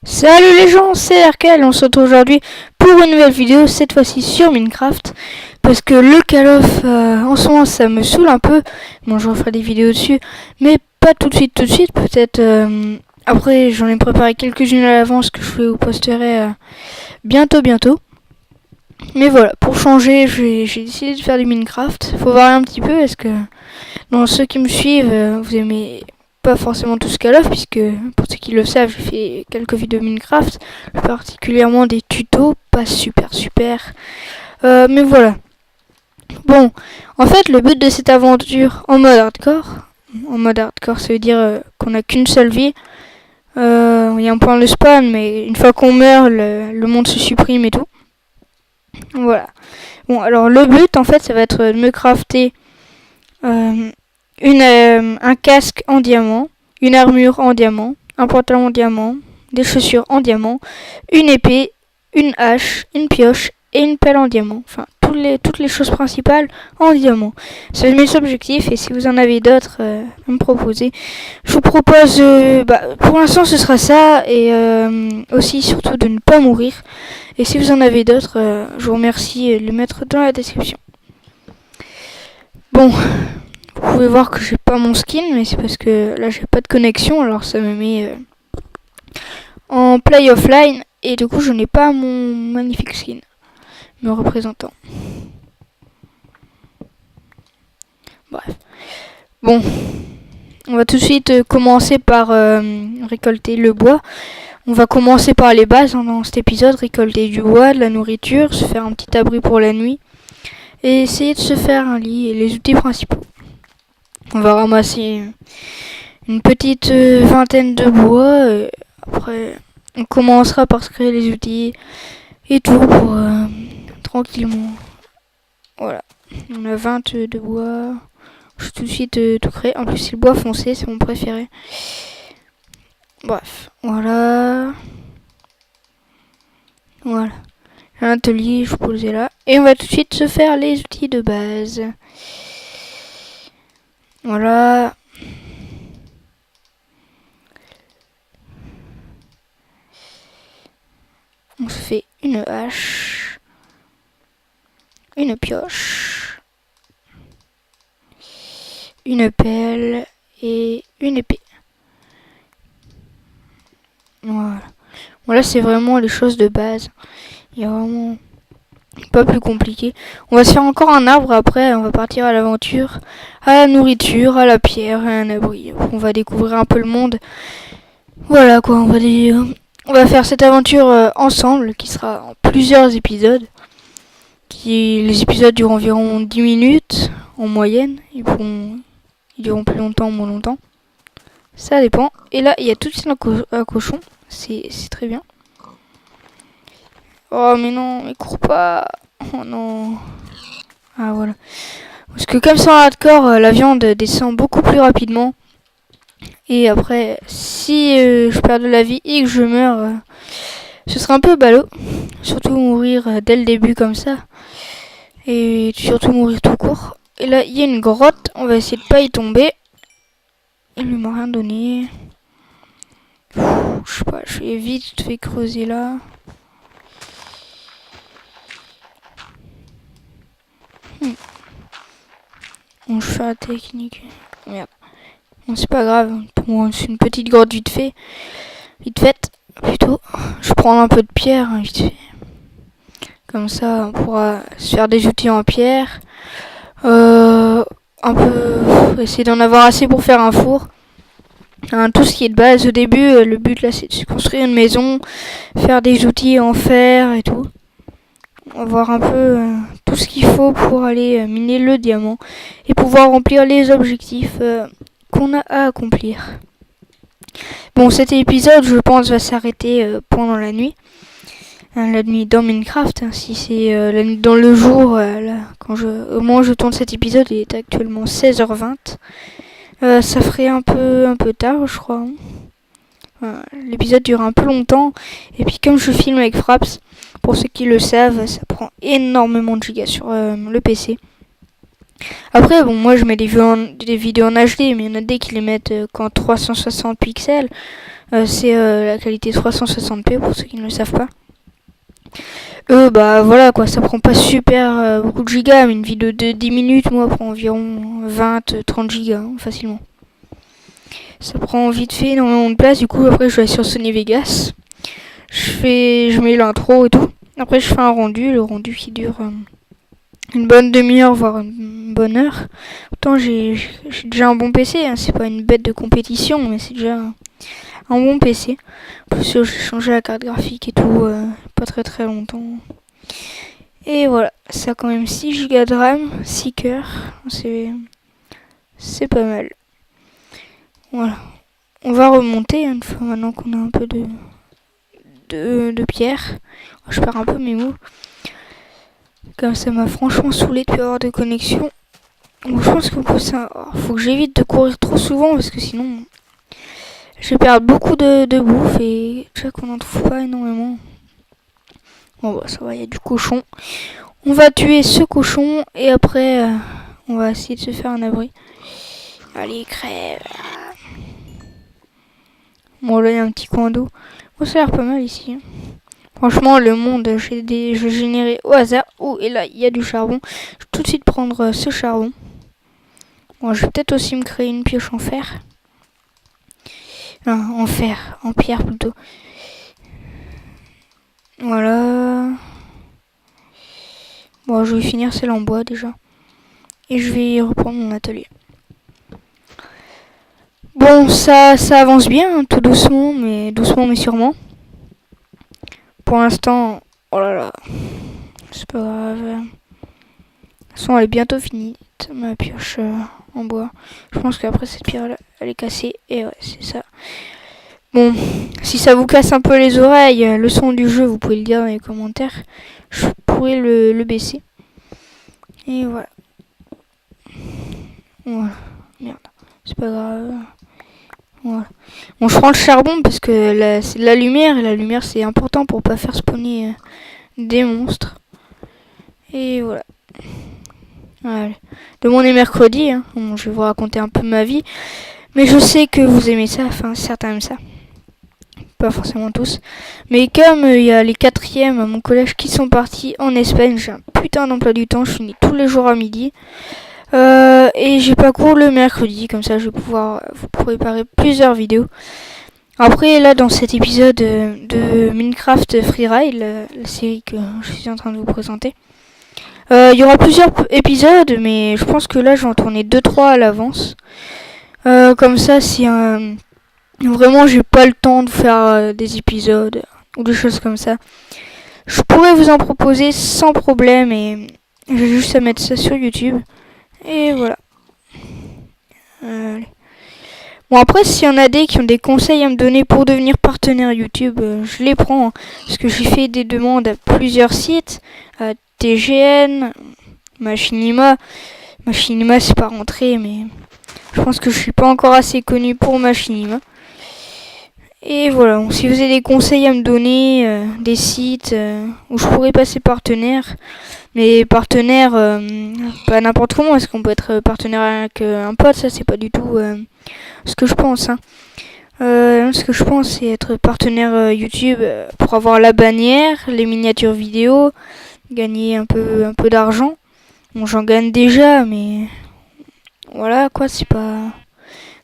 Salut les gens, c'est Arkel, on se retrouve aujourd'hui pour une nouvelle vidéo, cette fois-ci sur Minecraft. Parce que le Call of, en ce moment, ça me saoule un peu. Bon, je referai des vidéos dessus, mais pas tout de suite, peut-être... après, j'en ai préparé quelques-unes à l'avance que je vous posterai bientôt. Mais voilà, pour changer, j'ai décidé de faire du Minecraft. Faut varier un petit peu, parce que dans ceux qui me suivent, vous aimez pas forcément tout ce Call of, puisque pour ceux qui le savent, j'ai fait quelques vidéos Minecraft, particulièrement des tutos, pas super. Mais voilà. Bon, en fait, le but de cette aventure en mode hardcore, ça veut dire qu'on n'a qu'une seule vie. Il y a un point de spawn, mais une fois qu'on meurt, le monde se supprime et tout. Voilà. Bon, alors le but, en fait, ça va être de me crafter un casque en diamant, une armure en diamant, un pantalon en diamant, des chaussures en diamant, une épée, une hache, une pioche et une pelle en diamant. Enfin, toutes les choses principales en diamant. C'est mes objectifs et si vous en avez d'autres à me proposer, je vous propose, pour l'instant ce sera ça et aussi surtout de ne pas mourir. Et si vous en avez d'autres, je vous remercie de les mettre dans la description. Bon, vous pouvez voir que j'ai pas mon skin, mais c'est parce que là j'ai pas de connexion, alors ça me met en play offline et du coup je n'ai pas mon magnifique skin me représentant. Bref. Bon, on va tout de suite commencer par récolter le bois. On va commencer par les bases dans cet épisode, récolter du bois, de la nourriture, se faire un petit abri pour la nuit et essayer de se faire un lit et les outils principaux. On va ramasser une petite vingtaine de bois. Et après, on commencera par se créer les outils et tout pour tranquillement. Voilà. On a 20 de bois. Je vais tout de suite tout créer. En plus, c'est le bois foncé, c'est mon préféré. Bref, voilà. Voilà. Un atelier, je posais là. Et on va tout de suite se faire les outils de base. Voilà. On se fait une hache, une pioche, une pelle et une épée. Voilà. Voilà, c'est vraiment les choses de base. Il y a vraiment pas plus compliqué. On va se faire encore un arbre après. On va partir à l'aventure, à la nourriture, à la pierre, à un abri. On va découvrir un peu le monde. Voilà quoi, on va faire cette aventure ensemble, qui sera en plusieurs épisodes. Les épisodes durent environ 10 minutes en moyenne. Ils dureront plus longtemps ou moins longtemps. Ça dépend. Et là, il y a tout de suite un cochon. C'est très bien. Oh mais non, mais cours pas. Oh non. Ah voilà. Parce que comme ça en hardcore, la viande descend beaucoup plus rapidement. Et après, si je perds de la vie et que je meurs, ce sera un peu ballot. Surtout mourir dès le début comme ça. Et surtout mourir tout court. Et là, il y a une grotte. On va essayer de pas y tomber. Il ne m'a rien donné. Je sais pas, je vais vite fait creuser là. Bon, je fais la technique. Merde. Bon, c'est pas grave. Bon, c'est une petite grotte vite faite, plutôt. Je prends un peu de pierre, vite fait. Comme ça, on pourra se faire des outils en pierre. Un peu... essayer d'en avoir assez pour faire un four. Tout ce qui est de base au début, le but là c'est de se construire une maison, faire des outils en fer et tout. On va voir un peu tout ce qu'il faut pour aller miner le diamant et pouvoir remplir les objectifs qu'on a à accomplir. Bon, cet épisode je pense va s'arrêter pendant la nuit. La nuit dans Minecraft, si c'est la nuit dans le jour, là, au moment où je tourne cet épisode, il est actuellement 16h20. Ça ferait un peu tard, je crois. L'épisode dure un peu longtemps. Et puis comme je filme avec Fraps, pour ceux qui le savent, ça prend énormément de gigas sur le PC. Après, bon, moi je mets des vidéos en HD, mais il y en a des qui les mettent qu'en 360 pixels. C'est la qualité 360p pour ceux qui ne le savent pas. Bah voilà quoi, ça prend pas super beaucoup de gigas, mais une vidéo de 10 minutes, moi, prend environ 20-30 gigas, hein, facilement. Ça prend vite fait énormément de place, du coup après je vais sur Sony Vegas. Je mets l'intro et tout. Après je fais un rendu, le rendu qui dure une bonne demi-heure, voire une bonne heure. Pourtant j'ai déjà un bon PC, hein, c'est pas une bête de compétition, mais c'est déjà un bon PC. En plus j'ai changé la carte graphique et tout, pas très longtemps. Et voilà, ça a quand même 6 Go de RAM, 6 cœurs, c'est pas mal. Voilà, on va remonter une fois maintenant qu'on a un peu de pierre. Je perds un peu mes mots. Comme ça m'a franchement saoulé de plus avoir de connexion. Bon, je pense qu'il faut que j'évite de courir trop souvent parce que sinon je vais perdre beaucoup de bouffe et déjà qu'on n'en trouve pas énormément. Bon bah ça va, il y a du cochon. On va tuer ce cochon et après on va essayer de se faire un abri. Allez, crève. Bon là il y a un petit coin d'eau. Bon, ça a l'air pas mal ici. Hein. Franchement, le monde, je générais au hasard. Oh, et là, il y a du charbon. Je vais tout de suite prendre ce charbon. Bon, je vais peut-être aussi me créer une pioche en fer. Non, en fer, en pierre plutôt. Voilà. Bon, je vais finir celle en bois déjà. Et je vais reprendre mon atelier. Bon, ça avance bien, hein, tout doucement mais sûrement. Pour l'instant, oh là là, c'est pas grave. De toute façon, elle est bientôt finie, ma pioche en bois. Je pense qu'après cette pierre, elle est cassée. Et ouais, c'est ça. Bon, si ça vous casse un peu les oreilles, le son du jeu, vous pouvez le dire dans les commentaires. Je pourrais le baisser. Et voilà. Voilà. Merde, c'est pas grave. Voilà. Bon, je prends le charbon parce que c'est de la lumière. Et la lumière, c'est important pour pas faire spawner des monstres. Et voilà. Allez. Demain on est mercredi. Hein. Bon, je vais vous raconter un peu ma vie. Mais je sais que vous aimez ça. Enfin, certains aiment ça. Pas forcément tous. Mais comme il y a les 4e à mon collège qui sont partis en Espagne, j'ai un putain d'emploi du temps. Je finis tous les jours à midi. Et j'ai pas cours le mercredi, comme ça je vais pouvoir vous préparer plusieurs vidéos. Après là dans cet épisode de Minecraft Freeride, la série que je suis en train de vous présenter, il y aura plusieurs épisodes, mais je pense que là je vais en tourner 2-3 à l'avance. Comme ça si vraiment j'ai pas le temps de faire des épisodes ou des choses comme ça, je pourrais vous en proposer sans problème et j'ai juste à mettre ça sur YouTube. Et voilà. Bon après s'il y en a des qui ont des conseils à me donner pour devenir partenaire YouTube, je les prends. Hein, parce que j'ai fait des demandes à plusieurs sites. À TGN, Machinima. Machinima c'est pas rentré mais je pense que je suis pas encore assez connu pour Machinima. Et voilà, donc, si vous avez des conseils à me donner, des sites où je pourrais passer partenaire, mais partenaire, pas n'importe comment, parce qu'on peut être partenaire avec un pote, ça c'est pas du tout ce que je pense. Hein. Ce que je pense c'est être partenaire YouTube pour avoir la bannière, les miniatures vidéo, gagner un peu d'argent. Bon j'en gagne déjà, mais voilà quoi, c'est pas...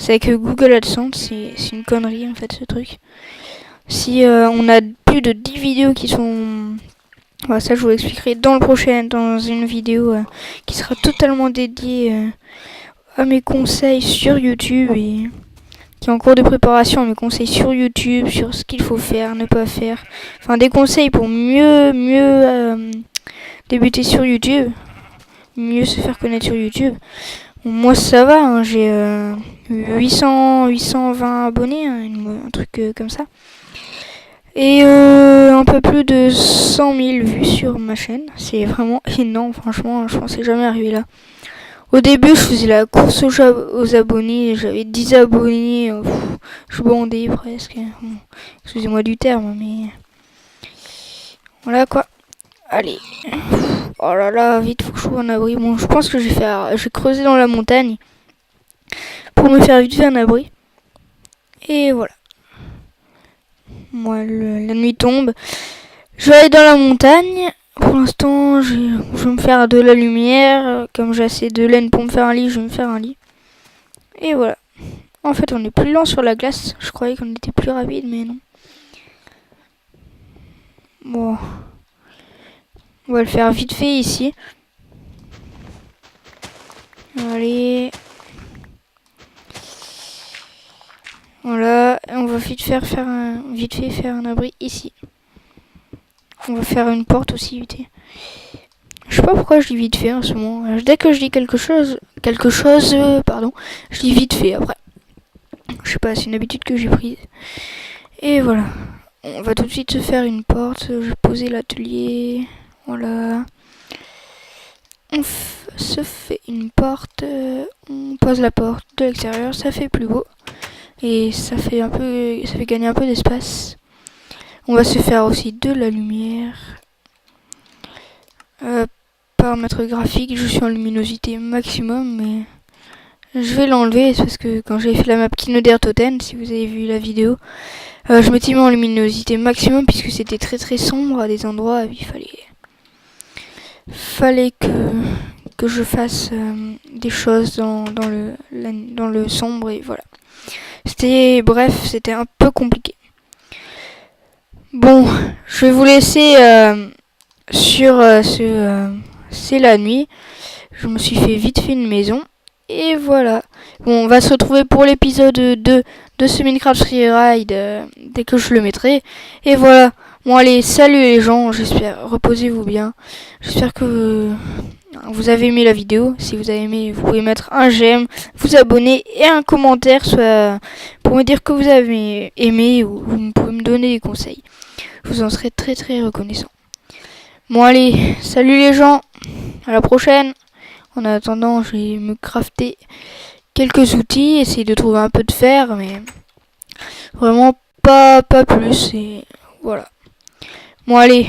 C'est avec Google AdSense, c'est une connerie en fait ce truc. Si on a plus de 10 vidéos qui sont... Voilà, ça je vous l'expliquerai dans une vidéo qui sera totalement dédiée à mes conseils sur YouTube et qui est en cours de préparation, à mes conseils sur YouTube, sur ce qu'il faut faire, ne pas faire. Enfin des conseils pour mieux débuter sur YouTube, mieux se faire connaître sur YouTube. Bon, moi ça va, hein, j'ai 820 abonnés, hein, un truc comme ça. Et un peu plus de 100 000 vues sur ma chaîne. C'est vraiment énorme, franchement, je pensais jamais arriver là. Au début, je faisais la course aux abonnés, j'avais 10 abonnés, je bandais presque. Bon, excusez-moi du terme, mais... Voilà quoi. Allez. Oh là là, vite, faut que je trouve un abri. Bon, je pense que je vais creuser dans la montagne pour me faire vite faire un abri. Et voilà. Moi, la nuit tombe. Je vais aller dans la montagne. Pour l'instant, je vais me faire de la lumière. Comme j'ai assez de laine pour me faire un lit, je vais me faire un lit. Et voilà. En fait, on est plus lent sur la glace. Je croyais qu'on était plus rapide, mais non. Bon. On va le faire vite fait ici. Allez. Voilà. Et on va vite fait faire un abri ici. On va faire une porte aussi vite. Je sais pas pourquoi je dis vite fait en ce moment. Dès que je dis quelque chose, je dis vite fait après. Je sais pas, c'est une habitude que j'ai prise. Et voilà. On va tout de suite se faire une porte. Je vais poser l'atelier. Voilà. On se fait une porte. On pose la porte de l'extérieur. Ça fait plus beau. Et ça fait gagner un peu d'espace. On va se faire aussi de la lumière. Paramètres graphiques, je suis en luminosité maximum, mais je vais l'enlever parce que quand j'ai fait la map Kinoder Totem, si vous avez vu la vidéo, je m'étais mis en luminosité maximum puisque c'était très très sombre à des endroits. Il fallait que je fasse des choses dans le sombre et voilà. C'était un peu compliqué. Bon, je vais vous laisser sur c'est la nuit. Je me suis vite fait une maison. Et voilà. Bon, on va se retrouver pour l'épisode 2 de ce Minecraft Freeride dès que je le mettrai. Et voilà. Bon, allez, salut les gens. J'espère, reposez-vous bien. J'espère que vous avez aimé la vidéo. Si vous avez aimé, vous pouvez mettre un j'aime, vous abonner et un commentaire soit pour me dire que vous avez aimé ou vous pouvez me donner des conseils. Je vous en serai très très reconnaissant. Bon allez, salut les gens, à la prochaine. En attendant, je vais me crafter quelques outils, essayer de trouver un peu de fer, mais vraiment pas plus. Et voilà. Bon allez.